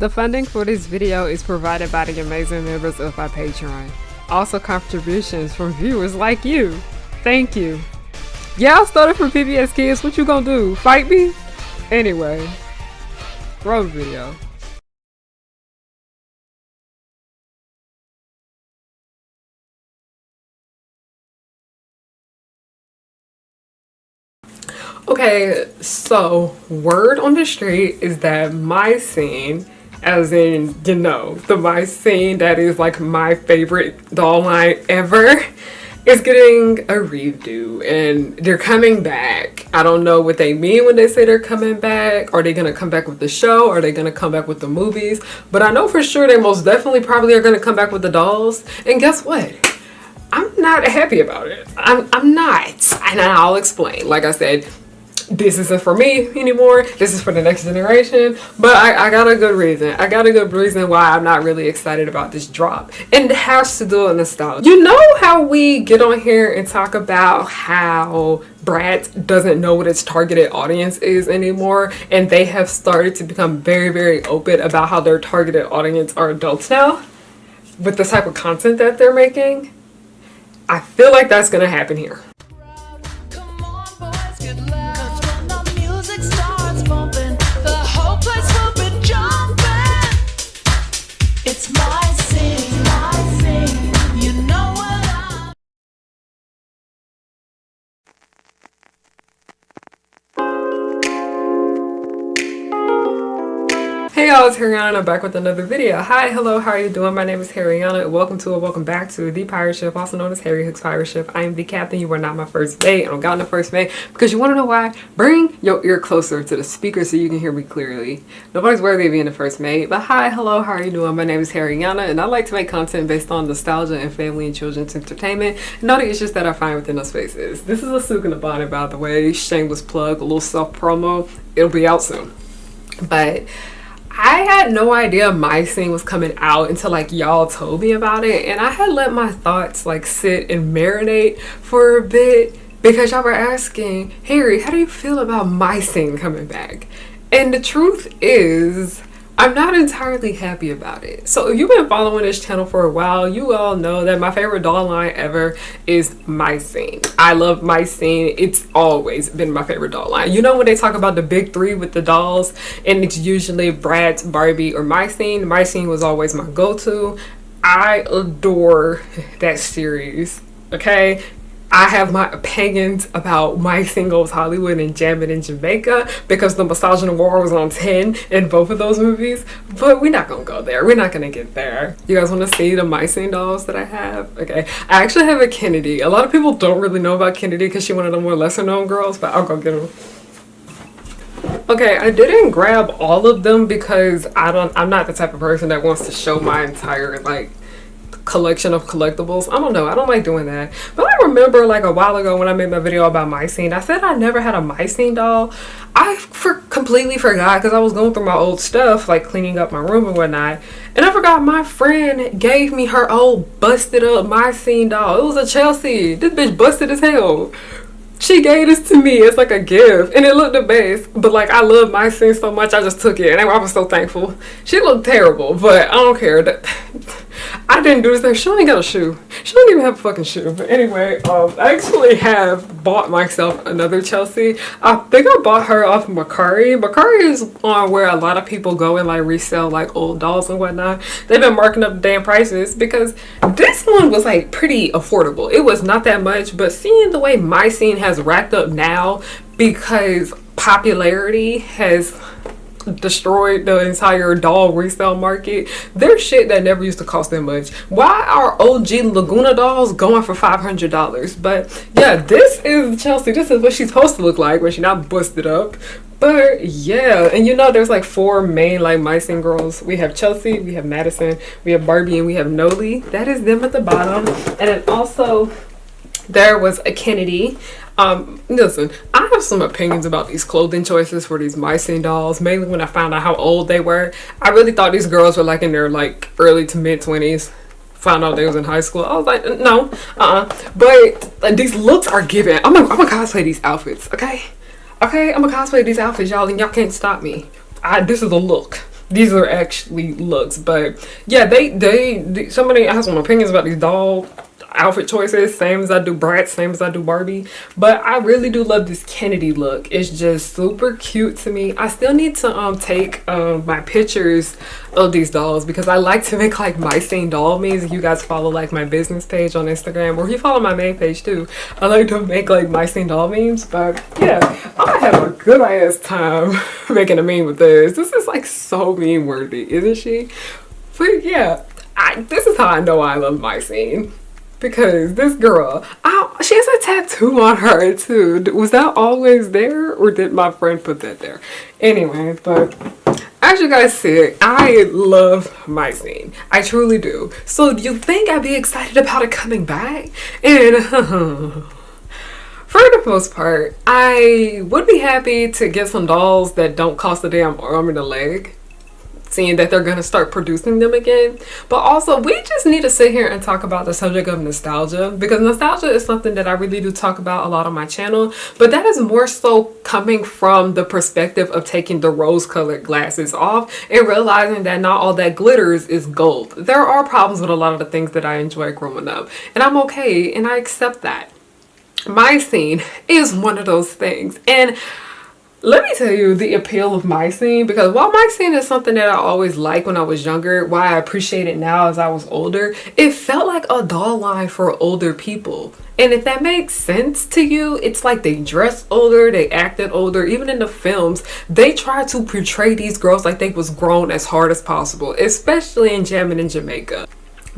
The funding for this video is provided by the amazing members of my Patreon. Also contributions from viewers like you. Thank you. Yeah, I started from PBS Kids. What you gonna do? Fight me? Anyway, roll the video. Okay, so word on the street is that my scene, as in, you know, the my scene that is like my favorite doll line ever, is getting a redo and they're coming back. I don't know what they mean when they say they're coming back. Are they gonna come back with the show? Are they gonna come back with the movies? But I know for sure they most definitely probably are gonna come back with the dolls. And guess what? I'm not happy about it. I'm not. And I'll explain. Like I said, this isn't for me anymore. This is for the next generation. But I got a good reason. I got a good reason why I'm not really excited about this drop. And it has to do with nostalgia. You know how we get on here and talk about how Bratz doesn't know what its targeted audience is anymore, and they have started to become very, very open about how their targeted audience are adults now with the type of content that they're making? I feel like that's gonna happen here. It's my scene, you know what I'm... Hey y'all, it's Harriana. I'm back with another video. Hi, hello, how are you doing? My name is Harriana. Welcome to or welcome back to The Pirate Ship, also known as Harry Hook's Pirate Ship. I am the captain. You are not my first mate. I don't got no first mate because you want to know why? Bring your ear closer to the speaker so you can hear me clearly. Nobody's worthy of being the first mate. But hi, hello, how are you doing? My name is Harriana, and I like to make content based on nostalgia and family and children's entertainment and all the issues that I find within those spaces. This is a Souk in the Bonnet, by the way. Shameless plug, a little self promo. It'll be out soon. But I had no idea my scene was coming out until like y'all told me about it, and I had let my thoughts like sit and marinate for a bit because y'all were asking, Harry, how do you feel about my scene coming back? And the truth is, I'm not entirely happy about it. So if you've been following this channel for a while, you all know that my favorite doll line ever is my scene. I love my scene. It's always been my favorite doll line. You know when they talk about the big three with the dolls, and it's usually bratz, Barbie, or my scene. My scene was always my go-to. I adore that series. Okay, I have my opinions about My Singles Hollywood and Jammin' in Jamaica because the Misogyny War was on 10 in both of those movies, but we're not gonna go there. We're not gonna get there. You guys want to see the My Scene dolls that I have? Okay, I actually have a Kennedy. A lot of people don't really know about Kennedy because she's one of the more lesser known girls, but I'll go get them. Okay, I didn't grab all of them because I'm not the type of person that wants to show my entire like collection of collectibles. I don't know, I don't like doing that. But I remember like a while ago when I made my video about my scene, I said I never had a my scene doll. I completely forgot because I was going through my old stuff, like cleaning up my room and whatnot, and I forgot my friend gave me her old busted up my scene doll. It was a Chelsea. This bitch busted as hell. She gave this to me as like a gift, and it looked the best, but like I love my scene so much I just took it, and I was so thankful. She looked terrible, but I don't care. I didn't do this. She don't even got a shoe. She don't even have a fucking shoe. But anyway, I actually have bought myself another Chelsea. I think I bought her off Mercari. Mercari is on where a lot of people go and like resell like old dolls and whatnot. They've been marking up the damn prices because this one was like pretty affordable. It was not that much, but seeing the way my scene has racked up now because popularity has destroyed the entire doll resale market. There's shit that never used to cost that much. Why are OG Laguna dolls going for $500? But yeah, this is Chelsea. This is what she's supposed to look like when she's not busted up. But yeah, and you know there's like four main like my scene girls. We have Chelsea, we have Madison, we have Barbie, and we have Noli. That is them at the bottom. And then also there was a Kennedy. Listen, I have some opinions about these clothing choices for these my scene dolls, mainly when I found out how old they were. I really thought these girls were like in their like early to mid 20s. Found out they was in high school. I was like, no, but these looks are given. I'm gonna cosplay these outfits, okay? I'm gonna cosplay these outfits, y'all, and y'all can't stop me. This is a look. These are actually looks, but yeah, they somebody has some opinions about these doll outfit choices, same as I do bratz, same as I do Barbie, but I really do love this Kennedy look. It's just super cute to me. I still need to take my pictures of these dolls because I like to make like my scene doll memes. If you guys follow like my business page on Instagram, or if you follow my main page too, I like to make like my scene doll memes. But yeah, I have a good ass time making a meme with this. This is like so meme worthy, isn't she? But yeah, this is how I know I love my scene. Because this girl, she has a tattoo on her too. Was that always there, or did my friend put that there? Anyway, but as you guys see, I love my scene. I truly do. So you think I'd be excited about it coming back? And for the most part, I would be happy to get some dolls that don't cost a damn arm and a leg, seeing that they're gonna start producing them again. But also, we just need to sit here and talk about the subject of nostalgia, because nostalgia is something that I really do talk about a lot on my channel, but that is more so coming from the perspective of taking the rose-colored glasses off and realizing that not all that glitters is gold. There are problems with a lot of the things that I enjoy growing up, and I'm okay and I accept that. My scene is one of those things, and let me tell you the appeal of my scene, because while my scene is something that I always liked when I was younger, why I appreciate it now as I was older, it felt like a doll line for older people. And if that makes sense to you, it's like they dressed older, they acted older. Even in the films, they try to portray these girls like they was grown as hard as possible, especially in Jammin' in Jamaica.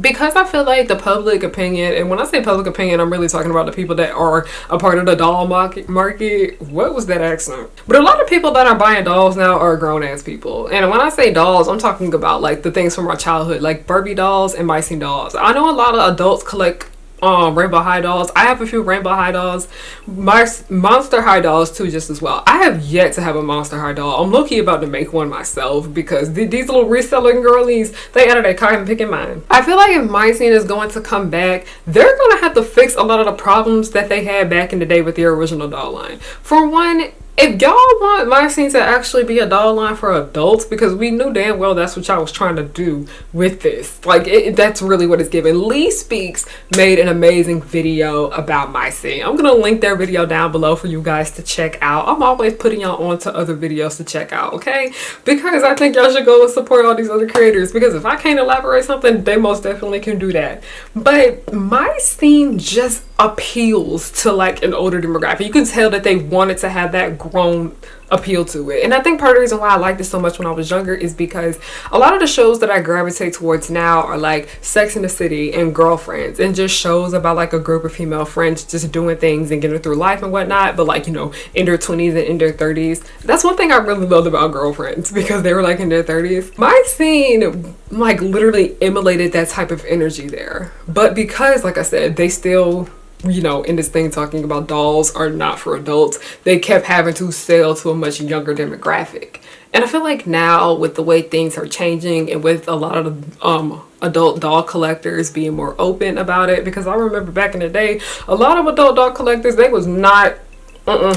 Because I feel like the public opinion, and when I say public opinion, I'm really talking about the people that are a part of the doll market. What was that accent? But a lot of people that are buying dolls now are grown ass people. And when I say dolls, I'm talking about like the things from our childhood, like Barbie dolls and Micing dolls. I know a lot of adults collect Rainbow High dolls. I have a few Rainbow High dolls, my Monster High dolls too, just as well. I have yet to have a Monster High doll. I'm low-key about to make one myself, because these little reselling girlies, they out of their cotton picking mine. I feel like if my scene is going to come back, they're gonna have to fix a lot of the problems that they had back in the day with the original doll line. For one, if y'all want my scene to actually be a doll line for adults, because we knew damn well that's what y'all was trying to do with this, like that's really what it's given. Lee Speaks made an amazing video about my scene. I'm gonna link their video down below for you guys to check out. I'm always putting y'all on to other videos to check out, okay? Because I think y'all should go and support all these other creators, because if I can't elaborate something, they most definitely can do that. But my scene just appeals to like an older demographic. You can tell that they wanted to have that grown appeal to it. And I think part of the reason why I liked it so much when I was younger is because a lot of the shows that I gravitate towards now are like Sex and the City and Girlfriends, and just shows about like a group of female friends just doing things and getting through life and whatnot, but like, you know, in their 20s and in their 30s. That's one thing I really loved about Girlfriends, because they were like in their 30s. My scene like literally emulated that type of energy there. But because, like I said, they still, you know, in this thing talking about dolls are not for adults, they kept having to sell to a much younger demographic. And I feel like now, with the way things are changing, and with a lot of adult doll collectors being more open about it, because I remember back in the day, a lot of adult doll collectors, they was not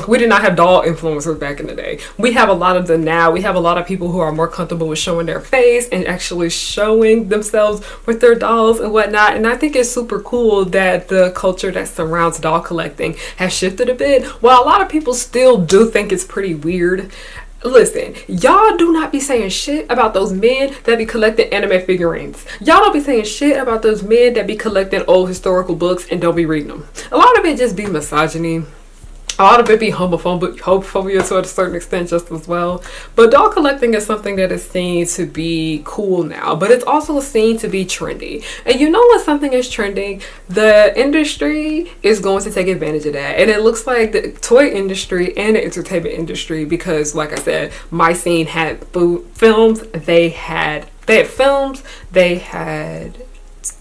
we did not have doll influencers back in the day. We have a lot of them now. We have a lot of people who are more comfortable with showing their face and actually showing themselves with their dolls and whatnot. And I think it's super cool that the culture that surrounds doll collecting has shifted a bit. While a lot of people still do think it's pretty weird, listen, y'all do not be saying shit about those men that be collecting anime figurines. Y'all don't be saying shit about those men that be collecting old historical books and don't be reading them. A lot of it just be misogyny. A lot of it be homophobia to a certain extent just as well. But doll collecting is something that is seen to be cool now, but it's also seen to be trendy. And you know when something is trending, the industry is going to take advantage of that. And it looks like the toy industry and the entertainment industry, because like I said, my scene had films, they had films, they had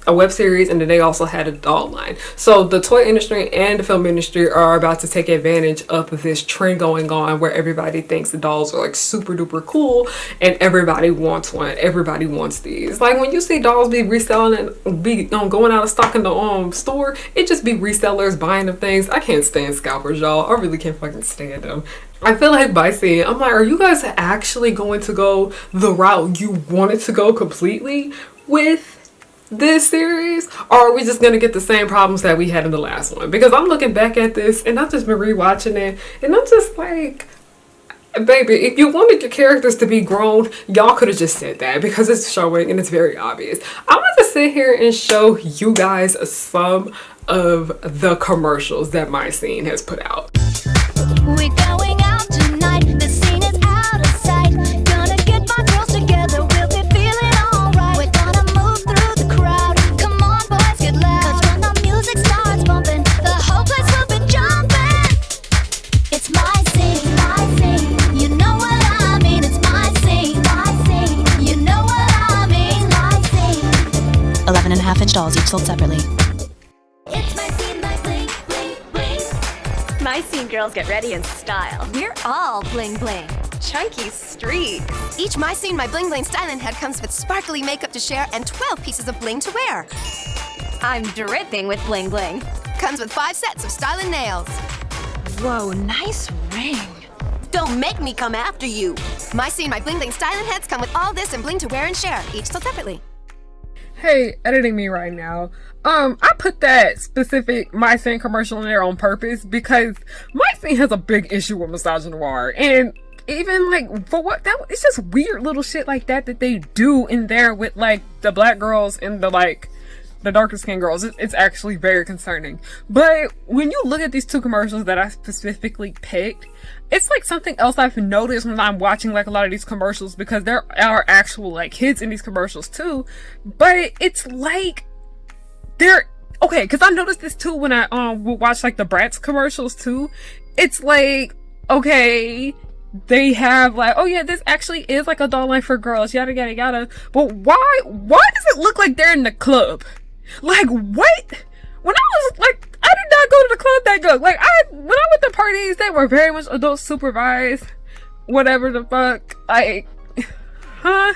a web series, and then they also had a doll line. So the toy industry and the film industry are about to take advantage of this trend going on where everybody thinks the dolls are like super duper cool and everybody wants one. Everybody wants these. Like when you see dolls be reselling and be going out of stock in the store, it just be resellers buying them things. I can't stand scalpers, y'all. I really can't fucking stand them. I feel like by seeing, I'm like, are you guys actually going to go the route you wanted to go completely with this series, or are we just gonna get the same problems that we had in the last one? Because I'm looking back at this and I've just been rewatching it and I'm just like, baby, if you wanted your characters to be grown, y'all could have just said that, because it's showing and it's very obvious. I want to sit here and show you guys some of the commercials that my scene has put out. We're going out tonight. The scene is out of sight. Gonna get my girls together. We'll be feeling alright. We're gonna move through the crowd. Come on, boys, get loud. 'Cause when the music starts bumping, the whole place will be jumping. It's my scene, my scene. You know what I mean. It's my scene, my scene. You know what I mean, my scene. 11.5-inch dolls, each sold separately. It's my scene, my bling, bling, bling. My scene girls get ready in style. We're all bling bling. Chunky streaks. Each My Scene, My Bling Bling styling head comes with sparkly makeup to share and 12 pieces of bling to wear. I'm dripping with bling bling. Comes with 5 sets of styling nails. Whoa, nice ring. Don't make me come after you. My Scene, My Bling Bling styling heads come with all this and bling to wear and share, each sold separately. Hey, editing me right now. I put that specific My Scene commercial in there on purpose because My Scene has a big issue with misogynoir, and even like for what that, it's just weird little shit like that they do in there with like the black girls and the darker skinned girls. It's actually very concerning. But when you look at these two commercials that I specifically picked, it's like something else I've noticed when I'm watching like a lot of these commercials, because there are actual like kids in these commercials too. But it's like they're okay, because I noticed this too when I would watch like the Bratz commercials too. It's like, okay, they have like, oh yeah, this actually is like a doll line for girls, yada yada yada. But why does it look like they're in the club? Like, what? When I was like, I did not go to the club that good. Like, when I went to parties, they were very much adult supervised, whatever the fuck. Like, huh?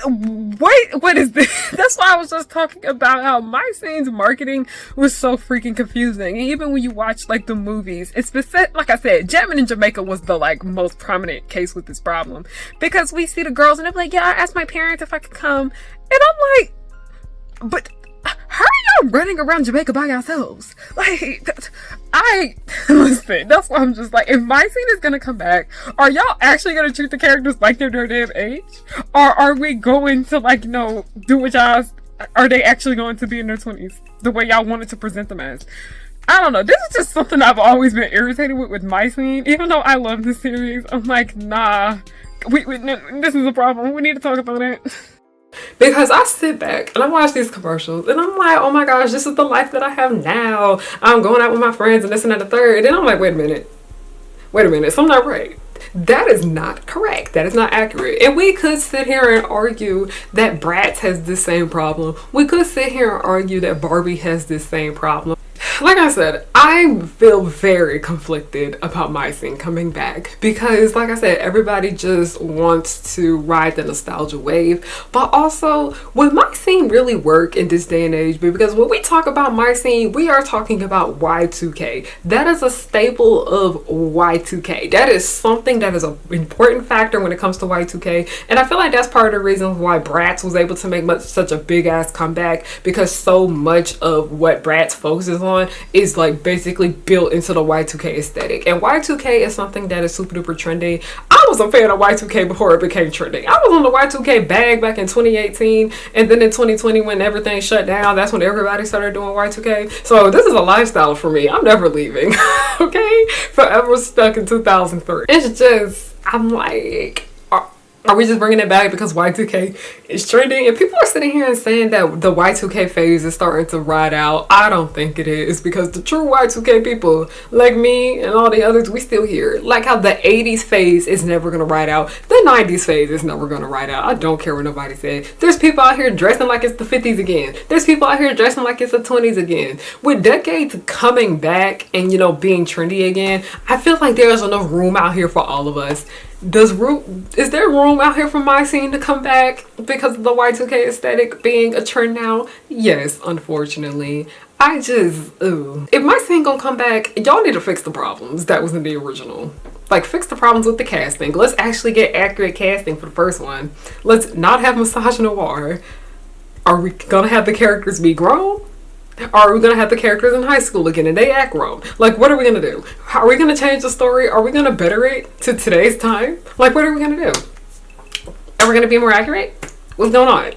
What is this? That's why I was just talking about how My Scene's marketing was so freaking confusing. And even when you watch like the movies, it's specific, like I said, Jamming in Jamaica was the like most prominent case with this problem, because we see the girls and they're like, yeah, I asked my parents if I could come, and I'm like, but how are y'all running around Jamaica by yourselves? Like, listen, that's why I'm just like, if My Scene is gonna come back, are y'all actually gonna treat the characters like they're their damn age? Or are we going to like, do what y'all, are they actually going to be in their 20s the way y'all wanted to present them as? I don't know. This is just something I've always been irritated with My Scene. Even though I love this series, I'm like, nah, this is a problem. We need to talk about it. Because I sit back and I watch these commercials and I'm like, oh my gosh, this is the life that I have now. I'm going out with my friends and this and that, the third. And then I'm like, wait a minute, something not right. That is not correct. That is not accurate. And we could sit here and argue that Bratz has this same problem. We could sit here and argue that Barbie has this same problem. Like I said, I feel very conflicted about My Scene coming back, because like I said, everybody just wants to ride the nostalgia wave. But also, would My Scene really work in this day and age? Because when we talk about My Scene, we are talking about Y2K. That is a staple of Y2K. That is something that is an important factor when it comes to Y2K. And I feel like that's part of the reason why Bratz was able to make such a big ass comeback, because so much of what Bratz focuses on is like basically built into the Y2K aesthetic. And Y2K is something that is super duper trendy. I was a fan of Y2K before it became trendy. I was on the Y2K bag back in 2018, and then in 2020 when everything shut down, that's when everybody started doing Y2K. So this is a lifestyle for me. I'm never leaving. Okay, forever stuck in 2003. It's just, I'm like, Are we just bringing it back because Y2K is trending? And people are sitting here and saying that the Y2K phase is starting to ride out. I don't think it is, because the true Y2K people, like me and all the others, we still here. Like how the 80s phase is never going to ride out. The 90s phase is never going to ride out. I don't care what nobody says. There's people out here dressing like it's the 50s again. There's people out here dressing like it's the 20s again. With decades coming back and, you know, being trendy again, I feel like there's enough room out here for all of us. Is there room out here for my scene to come back because of the Y2K aesthetic being a trend now? Yes, unfortunately. If my scene gonna come back, y'all need to fix the problems that was in the original. Like, fix the problems with the casting. Let's actually get accurate casting for the first one. Let's not have misogynoir. Are we gonna have the characters be grown? Are we gonna have the characters in high school again and they act grown? Like, what are we gonna do? How are we gonna change the story? Are we gonna better it to today's time? Like, what are we gonna do? Are we gonna be more accurate? What's going on?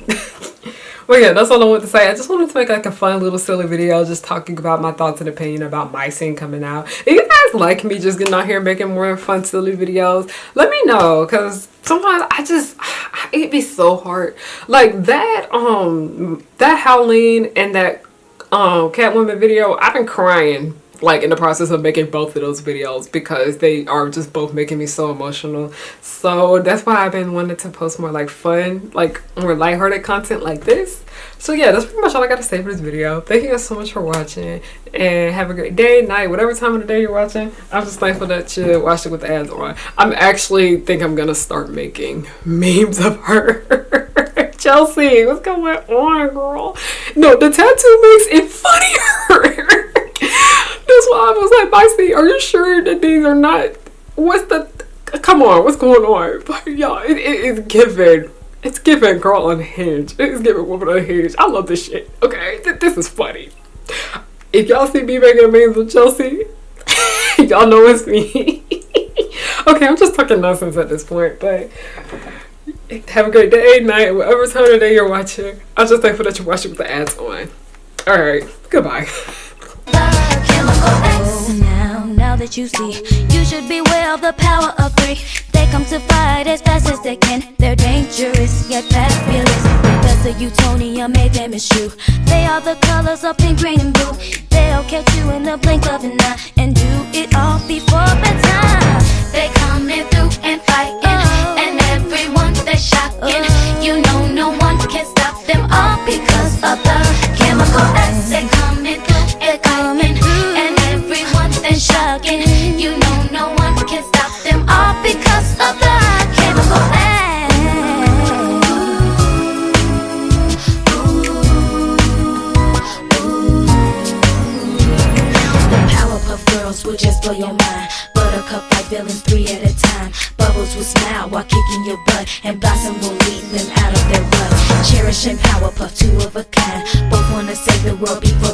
Well, yeah, that's all I wanted to say. I just wanted to make like a fun little silly video just talking about my thoughts and opinion about my scene coming out. If you guys like me just getting out here making more fun silly videos, let me know, because sometimes it'd be so hard. Like that Halloween and that Catwoman video, I've been crying like in the process of making both of those videos because they are just both making me so emotional. So that's why I've been wanting to post more like fun, like more lighthearted content like this. So yeah, that's pretty much all I got to say for this video. Thank you guys so much for watching, and have a great day, night, whatever time of the day you're watching. I'm just thankful that you watched it with the ads on. I'm gonna start making memes of her. Chelsea, what's going on, girl? No, the tattoo makes it funnier. That's why I was like, Micey, are you sure that these are not, come on, what's going on? But y'all, it's giving girl unhinged. It's giving woman unhinged. I love this shit, okay? This is funny. If y'all see me making memes with Chelsea, y'all know it's me. Okay, I'm just talking nonsense at this point, but have a great day, night, whatever time of the day you're watching. I'm just thankful that you're watching with the ads on. Alright, goodbye. Now that you see, you should beware of the power of three. They come to fight as fast as they can. They're dangerous, yet fabulous. Because the Utonium made them eschew. They are the colors of pink, green, and blue. They'll catch you in the blink of an eye and do it all before bedtime. They coming through and fighting, and everyone they're shocking. You know no one can stop them all because of the chemical X. They coming through and fighting, and everyone they're shocking. You know no one can stop them all because of the chemical X. The Powerpuff Girls will just blow your mind. Buttercup fight villains 3 at a time. Bubbles will smile while kicking your butt, and Blossom will lead them out of their rut. Cherish and Powerpuff, 2 of a kind. Both wanna save the world before